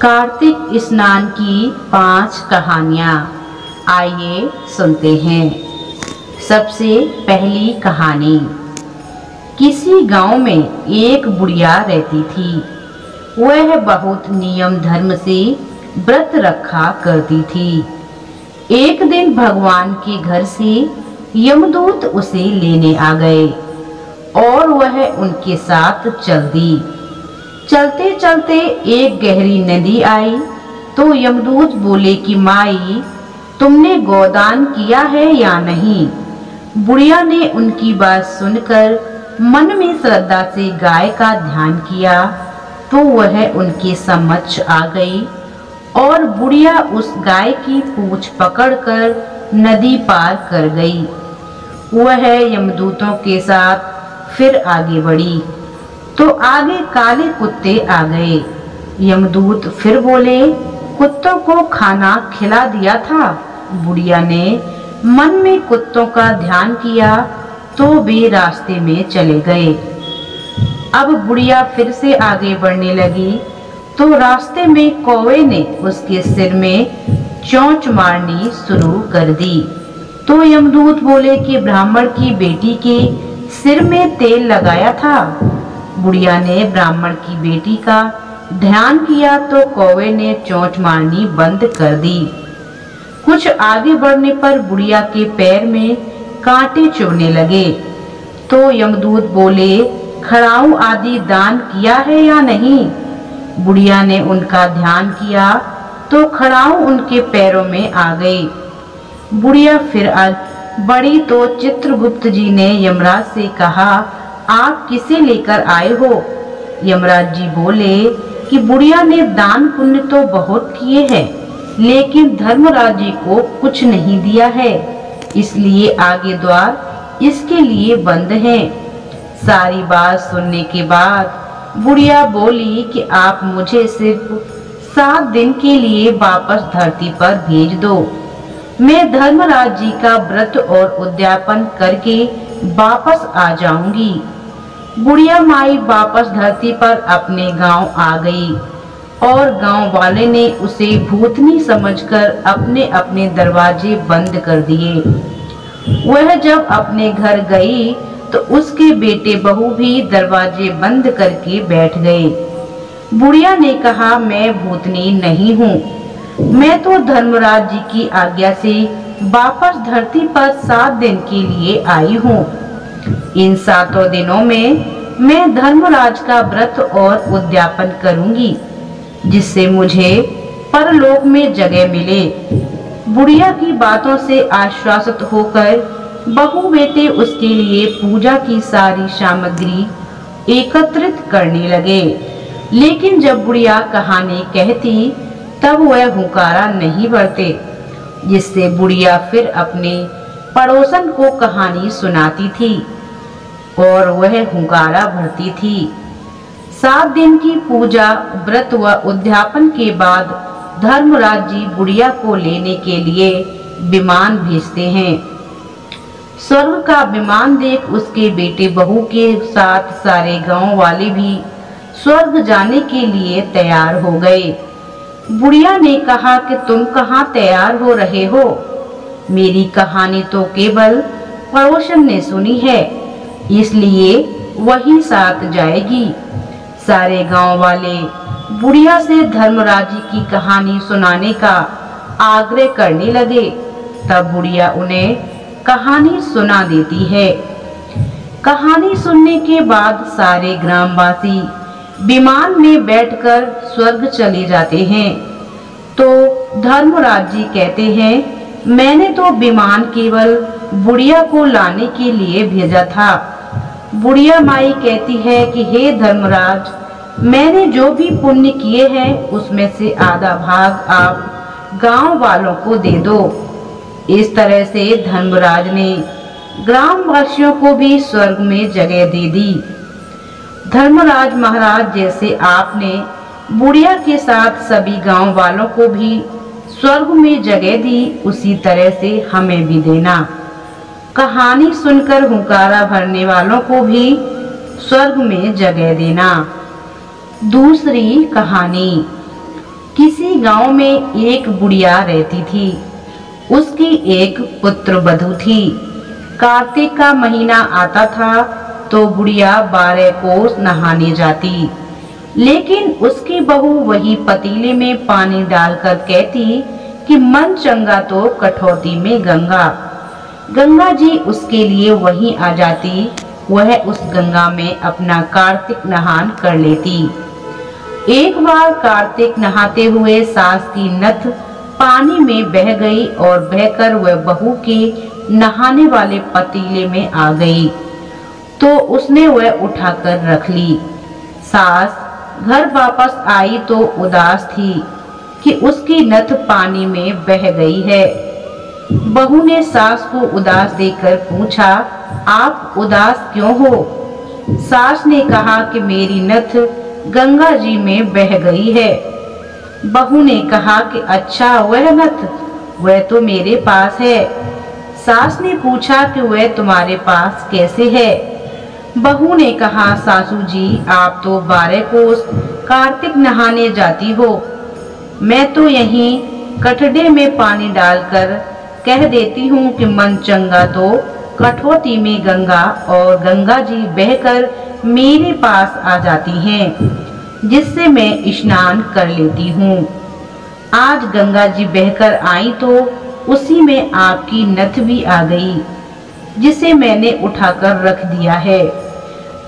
कार्तिक स्नान की 5 कहानियाँ। आइए सुनते हैं। सबसे पहली कहानी। किसी गांव में एक बुढ़िया रहती थी। वह बहुत नियम धर्म से व्रत रखा करती थी। एक दिन भगवान के घर से यमदूत उसे लेने आ गए और वह उनके साथ चल दी। चलते चलते एक गहरी नदी आई तो यमदूत बोले कि माई, तुमने गोदान किया है या नहीं। बुढ़िया ने उनकी बात सुनकर मन में श्रद्धा से गाय का ध्यान किया तो वह उनके समक्ष आ गई और बुढ़िया उस गाय की पूंछ पकड़कर नदी पार कर गई। वह यमदूतों के साथ फिर आगे बढ़ी तो आगे काले कुत्ते आ गए। यमदूत फिर बोले, कुत्तों को खाना खिला दिया था। बुढ़िया ने मन में कुत्तों का ध्यान किया तो वे रास्ते में चले गए। अब बुढ़िया फिर से आगे बढ़ने लगी तो रास्ते में कौवे ने उसके सिर में चोंच मारनी शुरू कर दी। तो यमदूत बोले कि ब्राह्मण की बेटी के सिर में तेल लगाया था। बुढ़िया ने ब्राह्मण की बेटी का ध्यान किया तो कौवे ने चोंच मारनी बंद कर दी। कुछ आगे बढ़ने पर बुढ़िया के पैर में कांटे चुभने लगे तो यमदूत बोले, खड़ाऊ आदि दान किया है या नहीं। बुढ़िया ने उनका ध्यान किया तो खड़ाऊ उनके पैरों में आ गई। बुढ़िया फिर बढ़ी तो चित्रगुप्त जी ने यमराज से कहा, आप किसे लेकर आए हो। यमराज जी बोले कि बुढ़िया ने दान पुण्य तो बहुत किए हैं लेकिन धर्मराज जी को कुछ नहीं दिया है, इसलिए आगे द्वार इसके लिए बंद हैं। सारी बात सुनने के बाद बुढ़िया बोली कि आप मुझे सिर्फ 7 दिन के लिए वापस धरती पर भेज दो। मैं धर्मराज जी का व्रत और उद्यापन करके वापस आ जाऊंगी। बुढ़िया माई वापस धरती पर अपने गांव आ गई और गांव वाले ने उसे भूतनी समझकर अपने अपने दरवाजे बंद कर दिए। वह जब अपने घर गई तो उसके बेटे बहू भी दरवाजे बंद करके बैठ गए। बुढ़िया ने कहा, मैं भूतनी नहीं हूँ, मैं तो धर्मराज जी की आज्ञा से वापस धरती पर 7 दिन के लिए आई हूँ। इन 7 दिनों में मैं धर्मराज का व्रत और उद्यापन करूंगी जिससे मुझे परलोक में जगह मिले। बुढ़िया की बातों से आश्वासित होकर बहू बेटे उसके लिए पूजा की सारी सामग्री एकत्रित करने लगे। लेकिन जब बुढ़िया कहानी कहती तब वह हुंकारा नहीं भरते, जिससे बुढ़िया फिर अपने पड़ोसन को कहानी सुनाती थी और वह हुंकारा भरती थी। 7 दिन की पूजा व्रत व उद्यापन के बाद धर्मराज जी बुढ़िया को लेने के लिए विमान भेजते हैं। स्वर्ग का विमान देख उसके बेटे बहू के साथ सारे गांव वाले भी स्वर्ग जाने के लिए तैयार हो गए। बुढ़िया ने कहा कि तुम कहाँ तैयार हो रहे हो, मेरी कहानी तो केवल पड़ोसन ने सुनी है, इसलिए वही साथ जाएगी। सारे गांव वाले बुढ़िया से धर्मराज जी की कहानी सुनाने का आग्रह करने लगे। तब बुढ़िया उन्हें कहानी सुना देती है। कहानी सुनने के बाद सारे ग्रामवासी विमान में बैठकर स्वर्ग चले जाते हैं। तो धर्मराज जी कहते हैं, मैंने तो विमान केवल बुढ़िया को लाने के लिए भेजा था। बुढ़िया माई कहती है कि हे धर्मराज, मैंने जो भी पुण्य किए हैं उसमें से आधा भाग आप गांव वालों को दे दो। इस तरह से धर्मराज ने ग्रामवासियों को भी स्वर्ग में जगह दे दी। धर्मराज महाराज, जैसे आपने बुढ़िया के साथ सभी गांव वालों को भी स्वर्ग में जगह दी, उसी तरह से हमें भी देना। कहानी सुनकर हुंकारा भरने वालों को भी स्वर्ग में जगह देना। दूसरी कहानी। गांव में एक बुढ़िया रहती थी। उसकी एक पुत्र वधू थी। कार्तिक का महीना आता था तो बुढ़िया 12 कोस नहाने जाती, लेकिन उसकी बहू वही पतीले में पानी डालकर कहती कि मन चंगा तो कठौती में गंगा। गंगा जी उसके लिए वहीं आ जाती। वह उस गंगा में अपना कार्तिक नहान कर लेती। एक बार कार्तिक नहाते हुए सास की नथ पानी में बह गई और बहकर वह बहू के नहाने वाले पतीले में आ गई, तो उसने वह उठाकर रख ली। सास घर वापस आई तो उदास थी कि उसकी नथ पानी में बह गई है। बहू ने सास को उदास देखकर पूछा, आप उदास क्यों हो? सास ने कहा कि मेरी नथ गंगा जी में बह गई है। बहू ने कहा कि अच्छा, वह नथ? वह तो मेरे पास है। सास ने पूछा कि वह तुम्हारे पास कैसे है? बहू ने कहा, सासू जी, आप तो 12 कोस कार्तिक नहाने जाती हो, मैं तो यहीं कटड़े में पानी डालकर कह देती हूँ कि मन चंगा तो कठौती में गंगा, और गंगा जी बहकर मेरे पास आ जाती हैं, जिससे मैं स्नान कर लेती हूँ। आज गंगा जी बहकर आई तो उसी में आपकी नथ भी आ गई, जिसे मैंने उठाकर रख दिया है।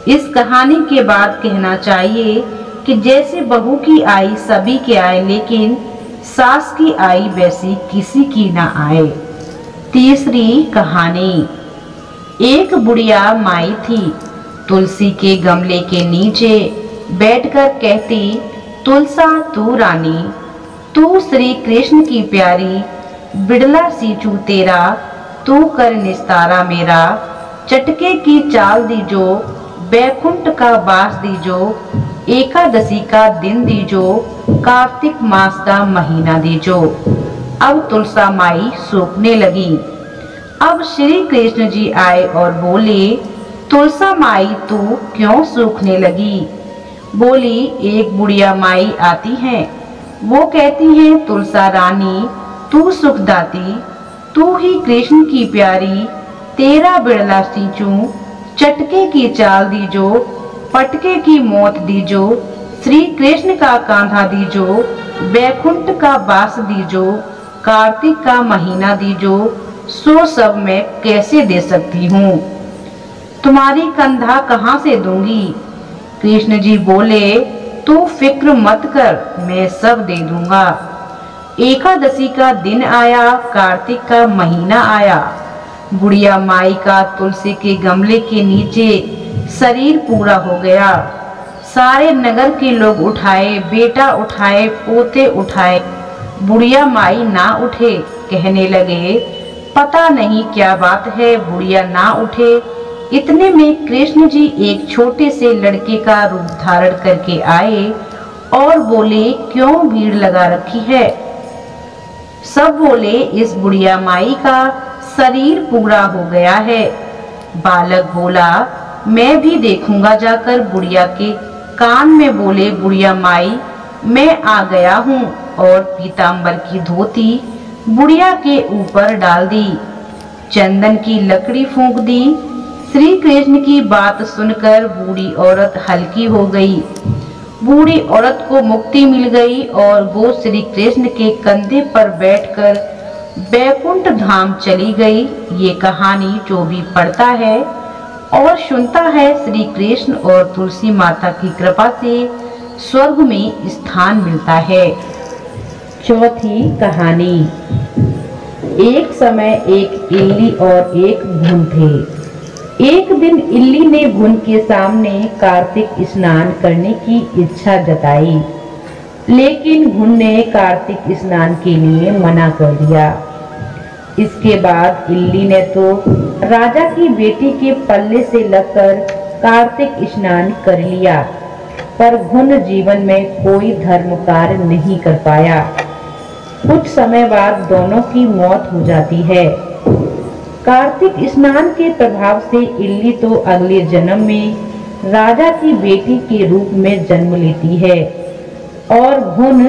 इस कहानी के बाद कहना चाहिए कि जैसे बहू की आई सभी के आए, लेकिन सास की आई वैसी किसी की ना आए। तीसरी कहानी। एक बुढ़िया माई थी। तुलसी के गमले के नीचे बैठकर कहती, तुलसा तू रानी, तू श्री कृष्ण की प्यारी, बिड़ला सींचू तेरा, तू कर निस्तारा मेरा, चटके की चाल दीजो, बैकुंठ का वास दीजो, एकादशी का दिन दीजो, कार्तिक मास का महीना दीजो। अब तुलसा माई सूखने लगी। अब श्री कृष्ण जी आए और बोले, तुलसा माई तू क्यों सूखने लगी? बोली, एक बुढ़िया माई आती है, वो कहती है, तुलसा रानी तू सुखदाती, तू ही कृष्ण की प्यारी, तेरा बिड़ला सींचू, चटके की चाल दीजो, पटके की मौत दीजो, श्री कृष्ण का कांधा दीजो, बैकुंठ का वास दीजो, कार्तिक का महीना दीजो, सो सब मैं कैसे दे सकती हूँ? तुम्हारी कंधा कहाँ से दूंगी? कृष्ण जी बोले, तू फिक्र मत कर, मैं सब दे दूंगा। एकादशी का दिन आया, कार्तिक का महीना आया। बुढ़िया माई का तुलसी के गमले के नीचे शरीर पूरा हो गया। सारे नगर के लोग उठाए, बेटा उठाए, पोते उठाए, बुढ़िया माई ना उठे। कहने लगे, पता नहीं क्या बात है, बुढ़िया ना उठे। इतने में कृष्ण जी एक छोटे से लड़के का रूप धारण करके आए और बोले, क्यों भीड़ लगा रखी है? सब बोले, इस बुढ़िया माई का शरीर पूरा हो गया है। बालक बोला, मैं भी देखूंगा जाकर। बुढ़िया के कान में बोले, बुढ़िया माई मैं आ गया हूँ, और पीतांबर की धोती बुढ़िया के ऊपर डाल दी, चंदन की लकड़ी फूंक दी। श्री कृष्ण की बात सुनकर बूढ़ी औरत हल्की हो गई। बूढ़ी औरत को मुक्ति मिल गई और वो श्री कृष्ण के कंधे पर बैठकर बैकुंठ धाम चली गई। ये कहानी जो भी पढ़ता है और सुनता है, श्री कृष्ण और तुलसी माता की कृपा से स्वर्ग में स्थान मिलता है। चौथी कहानी। एक समय एक इल्ली और एक भुन थे। एक दिन इल्ली ने भुन के सामने कार्तिक स्नान करने की इच्छा जताई, लेकिन भुन ने कार्तिक स्नान के लिए मना कर दिया। इसके बाद इल्ली ने तो राजा की बेटी के पल्ले से लगकर कार्तिक स्नान कर लिया, पर भुन जीवन में कोई धर्म कार्य नहीं कर पाया। कुछ समय बाद दोनों की मौत हो जाती है। कार्तिक स्नान के प्रभाव से इल्ली तो अगले जन्म में राजा की बेटी के रूप में जन्म लेती है और भुन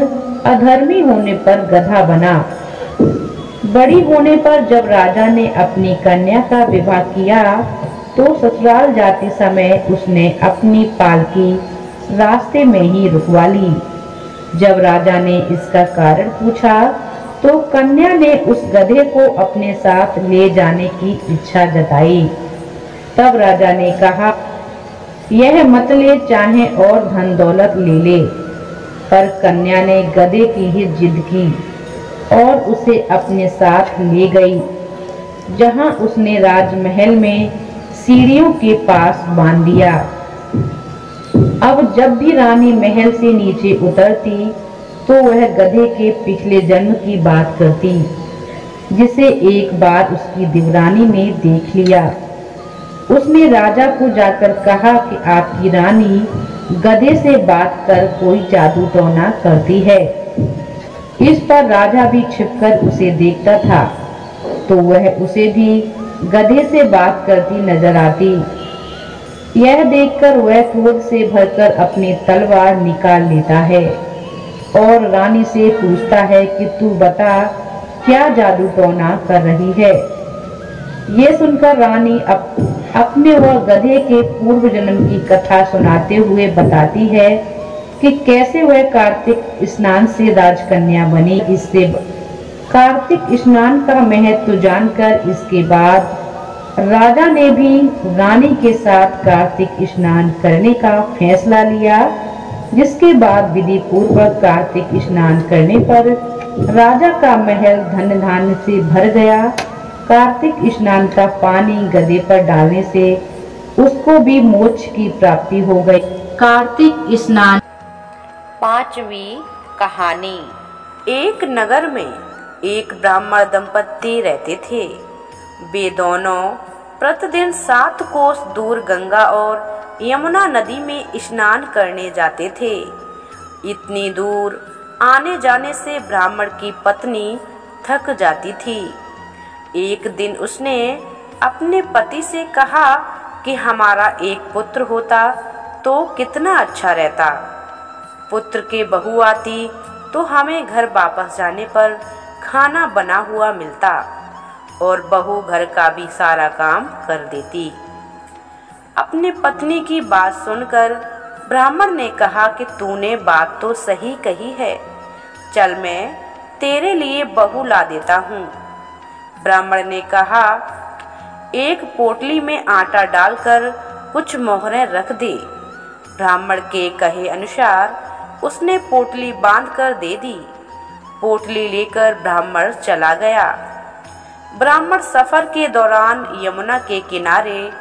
अधर्मी होने पर गधा बना। बड़ी होने पर जब राजा ने अपनी कन्या का विवाह किया तो ससुराल जाते समय उसने अपनी पालकी रास्ते में ही रुकवा ली। जब राजा ने इसका कारण पूछा तो कन्या ने उस गधे को अपने साथ ले जाने की इच्छा जताई। तब राजा ने कहा, यह मत ले, चाहे और धन दौलत ले ले। पर कन्या ने गधे की ही जिद की और उसे अपने साथ ले गई, जहां उसने राजमहल में सीढ़ियों के पास बांध दिया। अब जब भी रानी महल से नीचे उतरती तो वह गधे के पिछले जन्म की बात करती, जिसे एक बार उसकी देवरानी ने देख लिया। उसने राजा को जाकर कहा कि आपकी रानी गधे से बात कर कोई जादू टोना करती है। इस पर राजा भी छिपकर उसे देखता था, तो वह उसे भी गधे से बात करती नजर आती। यह देखकर वह क्रोध से भरकर अपनी तलवार निकाल लेता है और रानी से पूछता है कि तू बता, क्या जादू टोना कर रही है। ये सुनकर रानी अपने व गधे के पूर्व जन्म की कथा सुनाते हुए बताती है कि कैसे वह कार्तिक स्नान से राजकन्या बनी। इससे कार्तिक स्नान का महत्व जानकर इसके बाद राजा ने भी रानी के साथ कार्तिक स्नान करने का फैसला लिया, जिसके बाद विधि पूर्वक कार्तिक स्नान करने पर राजा का महल धन धान्य से भर गया। कार्तिक स्नान का पानी गधे पर डालने से उसको भी मोक्ष की प्राप्ति हो गई। कार्तिक स्नान। पांचवी कहानी। एक नगर में एक ब्राह्मण दंपत्ति रहते थे। वे दोनों प्रतिदिन 7 कोस दूर गंगा और यमुना नदी में स्नान करने जाते थे। इतनी दूर आने जाने से ब्राह्मण की पत्नी थक जाती थी। एक दिन उसने अपने पति से कहा कि हमारा एक पुत्र होता तो कितना अच्छा रहता। पुत्र के बहू आती तो हमें घर वापस जाने पर खाना बना हुआ मिलता और बहू घर का भी सारा काम कर देती। अपनी पत्नी की बात सुनकर ब्राह्मण ने कहा कि तूने बात तो सही कही है, चल मैं तेरे लिए बहू ला देता हूँ। ब्राह्मण ने कहा, एक पोटली में आटा डालकर कुछ मोहरें रख दे। ब्राह्मण के कहे अनुसार उसने पोटली बांधकर दे दी। पोटली लेकर ब्राह्मण चला गया। ब्राह्मण सफर के दौरान यमुना के किनारे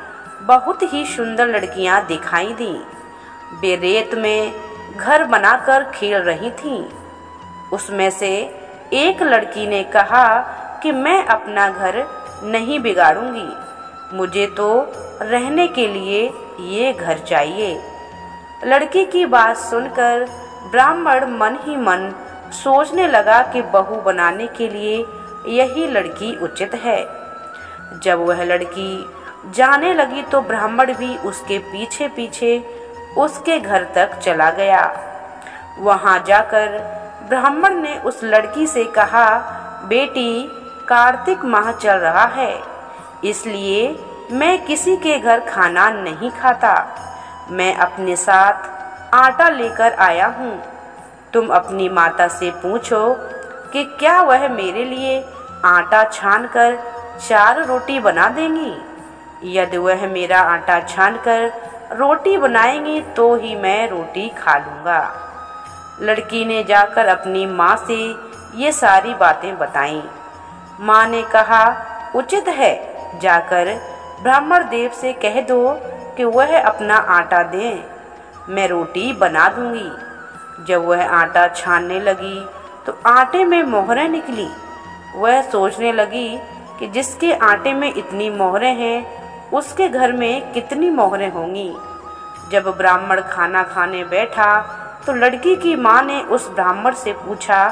बहुत ही सुंदर लड़कियां दिखाई दी। वे रेत में घर बनाकर खेल रही थीं। उसमें से एक लड़की ने कहा कि मैं अपना घर नहीं बिगाड़ूंगी, मुझे तो रहने के लिए ये घर चाहिए। लड़की की बात सुनकर ब्राह्मण मन ही मन सोचने लगा कि बहू बनाने के लिए यही लड़की उचित है। जब वह लड़की जाने लगी तो ब्राह्मण भी उसके पीछे पीछे उसके घर तक चला गया। वहां जाकर ब्राह्मण ने उस लड़की से कहा, बेटी, कार्तिक माह चल रहा है, इसलिए मैं किसी के घर खाना नहीं खाता। मैं अपने साथ आटा लेकर आया हूँ। तुम अपनी माता से पूछो कि क्या वह मेरे लिए आटा छानकर 4 रोटी बना देंगी। यदि वह मेरा आटा छानकर रोटी बनाएंगी तो ही मैं रोटी खा लूँगा। लड़की ने जाकर अपनी माँ से ये सारी बातें बताईं। माँ ने कहा, उचित है, जाकर ब्राह्मण देव से कह दो कि वह अपना आटा दें, मैं रोटी बना दूंगी। जब वह आटा छानने लगी तो आटे में मोहरें निकली। वह सोचने लगी कि जिसके आटे में इतनी मोहरें हैं उसके घर में कितनी मोहरें होंगी। जब ब्राह्मण खाना खाने बैठा तो लड़की की माँ ने उस ब्राह्मण से पूछा,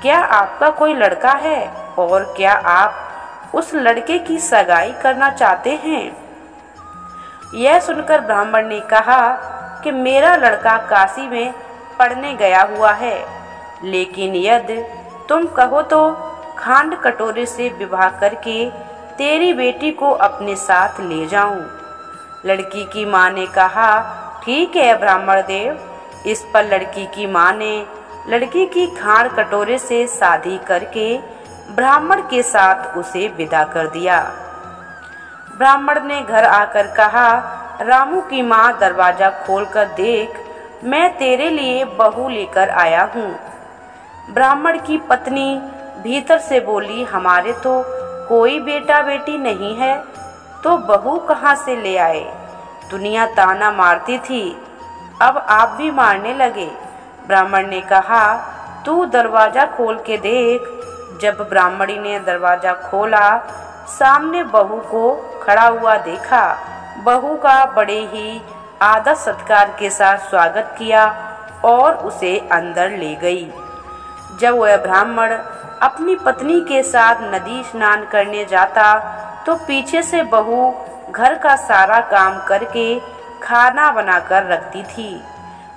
क्या आपका कोई लड़का है और क्या आप उस लड़के की सगाई करना चाहते हैं। यह सुनकर ब्राह्मण ने कहा कि मेरा लड़का काशी में पढ़ने गया हुआ है, लेकिन यदि तुम कहो तो खांड कटोरे से विवाह करके तेरी बेटी को अपने साथ ले जाऊं। लड़की की माँ ने कहा, ठीक है ब्राह्मण देव। इस पर लड़की की माँ ने लड़की की खांड कटोरे से शादी करके ब्राह्मण के साथ उसे विदा कर दिया। ब्राह्मण ने घर आकर कहा, रामू की माँ दरवाजा खोलकर देख, मैं तेरे लिए बहू लेकर आया हूँ। ब्राह्मण की पत्नी भीतर से बोली, हमारे तो कोई बेटा बेटी नहीं है, तो बहू कहाँ से ले आए? दुनिया ताना मारती थी, अब आप भी मारने लगे। ब्राह्मण ने कहा, तू दरवाजा खोल के देख। जब ब्राह्मणी ने दरवाजा खोला, सामने बहू को खड़ा हुआ देखा। बहू का बड़े ही आदर सत्कार के साथ स्वागत किया और उसे अंदर ले गई। जब वह ब्राह्मण अपनी पत्नी के साथ नदी स्नान करने जाता तो पीछे से बहू घर का सारा काम करके खाना बनाकर रखती थी।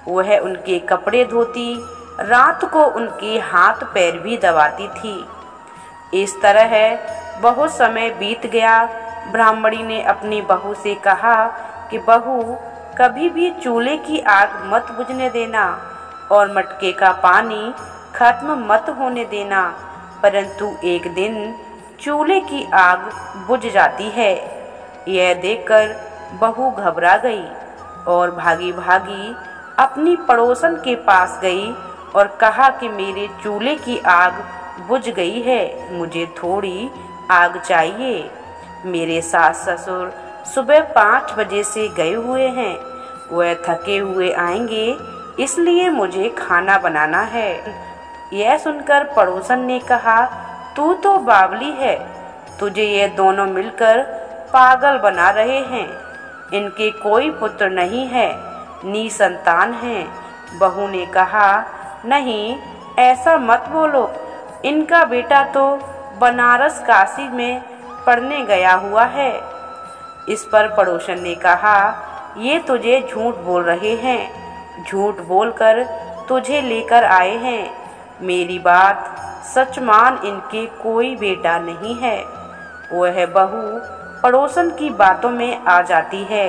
वह उनके कपड़े धोती, रात को उनके हाथ पैर भी दबाती थी। इस तरह बहुत समय बीत गया। ब्राह्मणी ने अपनी बहू से कहा कि बहू, कभी भी चूल्हे की आग मत बुझने देना और मटके का पानी खत्म मत होने देना। परंतु एक दिन चूल्हे की आग बुझ जाती है। यह देखकर बहू घबरा गई और भागी भागी अपनी पड़ोसन के पास गई और कहा कि मेरे चूल्हे की आग बुझ गई है, मुझे थोड़ी आग चाहिए। मेरे सास ससुर सुबह 5 बजे से गए हुए हैं, वह थके हुए आएंगे, इसलिए मुझे खाना बनाना है। यह सुनकर पड़ोसन ने कहा, तू तो बावली है, तुझे ये दोनों मिलकर पागल बना रहे हैं। इनके कोई पुत्र नहीं है, निसंतान हैं। बहू ने कहा, नहीं ऐसा मत बोलो, इनका बेटा तो बनारस काशी में पढ़ने गया हुआ है। इस पर पड़ोसन ने कहा, ये तुझे झूठ बोल रहे हैं, झूठ बोलकर तुझे लेकर आए हैं। मेरी बात सच मान, इनके कोई बेटा नहीं है। वह बहू पड़ोसन की बातों में आ जाती है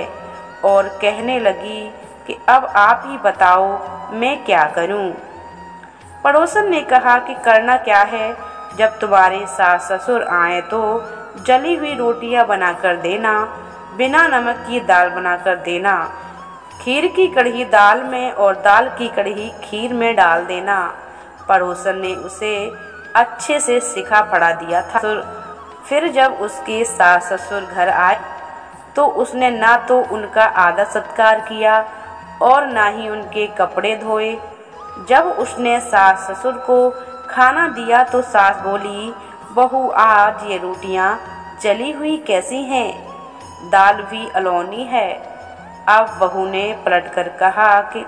और कहने लगी कि अब आप ही बताओ मैं क्या करूं। पड़ोसन ने कहा कि करना क्या है, जब तुम्हारे सास ससुर आए तो जली हुई रोटियां बनाकर देना, बिना नमक की दाल बनाकर देना, खीर की कढ़ी दाल में और दाल की कढ़ी खीर में डाल देना। पड़ोसन ने उसे अच्छे से सिखा पढ़ा दिया था। फिर जब उसके सास ससुर घर आए तो उसने ना तो उनका आदर सत्कार किया और ना ही उनके कपड़े धोए। जब उसने सास ससुर को खाना दिया तो सास बोली, बहू आज ये रोटियां जली हुई कैसी हैं, दाल भी अलौनी है। अब बहू ने पलटकर कहा कि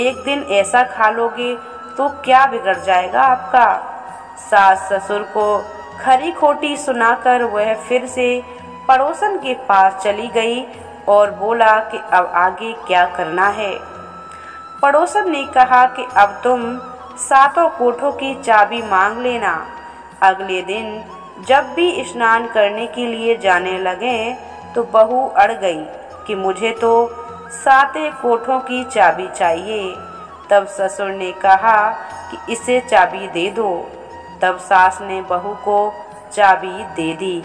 एक दिन ऐसा खा लोगे तो क्या बिगड़ जाएगा आपका। सास ससुर को खरी खोटी सुनाकर वह फिर से पड़ोसन के पास चली गई और बोला कि अब आगे क्या करना है। पड़ोसन ने कहा कि अब तुम 7 कोठों की चाबी मांग लेना। अगले दिन जब भी स्नान करने के लिए जाने लगे तो बहू अड़ गई कि मुझे तो 7 कोठों की चाबी चाहिए। तब ससुर ने कहा कि इसे चाबी दे दो। तब सास ने बहू को चाबी दे दी।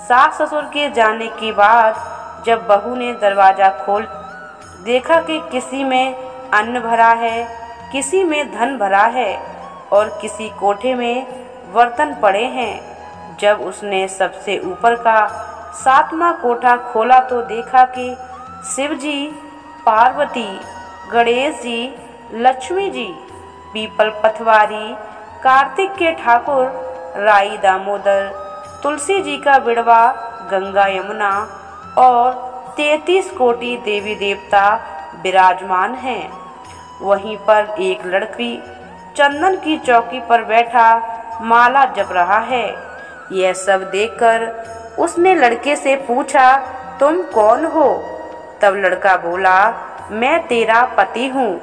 सास ससुर के जाने के बाद जब बहू ने दरवाजा खोल देखा कि किसी में अन्न भरा है, किसी में धन भरा है और किसी कोठे में बर्तन पड़े हैं। जब उसने सबसे ऊपर का 7वां कोठा खोला तो देखा कि शिव जी, पार्वती, गणेश जी, लक्ष्मी जी, पीपल पथवारी, कार्तिक के ठाकुर, राई दामोदर, तुलसी जी का बिड़वा, गंगा यमुना और 33 कोटि देवी देवता विराजमान हैं। वहीं पर एक लड़की चंदन की चौकी पर बैठा माला जप रहा है। यह सब देखकर उसने लड़के से पूछा, तुम कौन हो? तब लड़का बोला, मैं तेरा पति हूँ,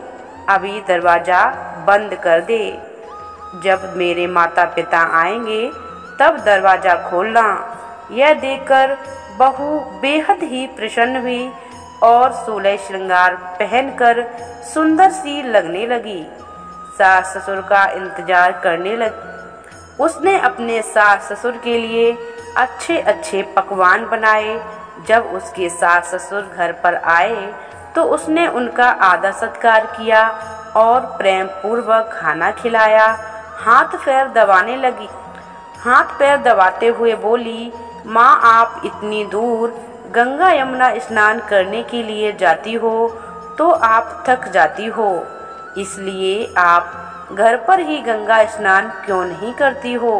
अभी दरवाजा बंद कर दे। जब मेरे माता पिता आएंगे तब दरवाज़ा खोलना। यह देखकर बहू बेहद ही प्रसन्न हुई और 16 श्रृंगार पहनकर सुंदर सी लगने लगी। सास ससुर का इंतजार करने लगी। उसने अपने सास ससुर के लिए अच्छे अच्छे पकवान बनाए। जब उसके सास ससुर घर पर आए तो उसने उनका आदर सत्कार किया और प्रेम पूर्वक खाना खिलाया। हाथ पैर दबाने लगी। हाथ पैर दबाते हुए बोली, माँ आप इतनी दूर गंगा यमुना स्नान करने के लिए जाती हो तो आप थक जाती हो, इसलिए आप घर पर ही गंगा स्नान क्यों नहीं करती हो।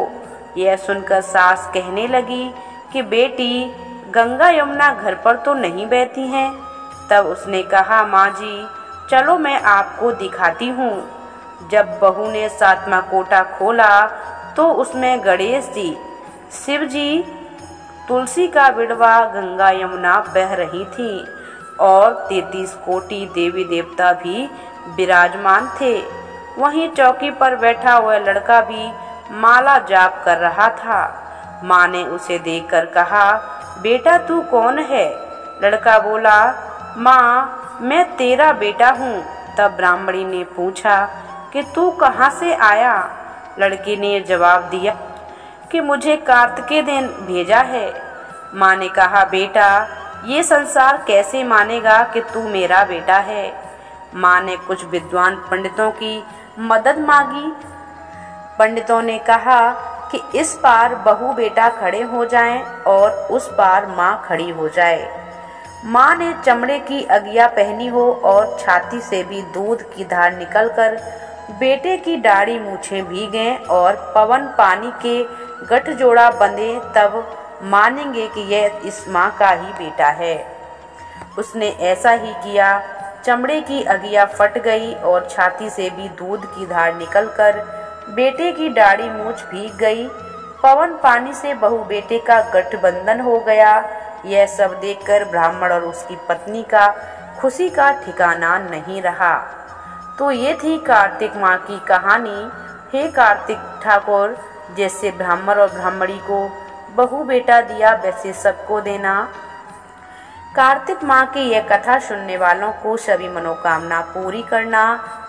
यह सुनकर सास कहने लगी कि बेटी गंगा यमुना घर पर तो नहीं बहती हैं। तब उसने कहा, माँ जी चलो मैं आपको दिखाती हूँ। जब बहू ने 7वां कोटा खोला तो उसमें गणेश जी, शिव जी, तुलसी का बिड़वा गंगा यमुना बह रही थी और 33 कोटि देवी देवता भी विराजमान थे। वहीं चौकी पर बैठा हुआ लड़का भी माला जाप कर रहा था। माँ ने उसे देखकर कहा, बेटा तू कौन है? लड़का बोला, माँ मैं तेरा बेटा हूँ। तब ब्राह्मणी ने पूछा कि तू कहाँ से आया? लड़के ने जवाब दिया कि मुझे कार्तिकेय दिन भेजा है। माँ ने कहा, बेटा ये संसार कैसे मानेगा कि तू मेरा बेटा है। माँ ने कुछ विद्वान पंडितों की मदद मांगी। पंडितों ने कहा कि इस पार बहू बेटा खड़े हो जाएं और उस पार माँ खड़ी हो जाए। माँ ने चमड़े की अगिया पहनी हो और छाती से भी दूध की धार निकलकर बेटे की दाढ़ी मूछें भीगें और पवन पानी के गठजोड़ा बंधे, तब मानेंगे कि यह इस माँ का ही बेटा है। उसने ऐसा ही किया। चमड़े की अगिया फट गई और छाती से भी दूध की धार निकलकर बेटे की दाढ़ी मूछ भीग गई। पवन पानी से बहू बेटे का गठबंधन हो गया। यह सब देखकर ब्राह्मण और उसकी पत्नी का खुशी का ठिकाना नहीं रहा। तो ये थी कार्तिक माँ की कहानी। हे कार्तिक ठाकुर, जैसे ब्राह्मण और ब्राह्मणी को बहू बेटा दिया वैसे सबको देना। कार्तिक माँ की यह कथा सुनने वालों को सभी मनोकामना पूरी करना,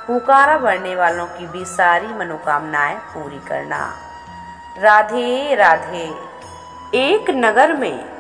पुकारा भरने वालों की भी सारी मनोकामनाएं पूरी करना। राधे राधे। एक नगर में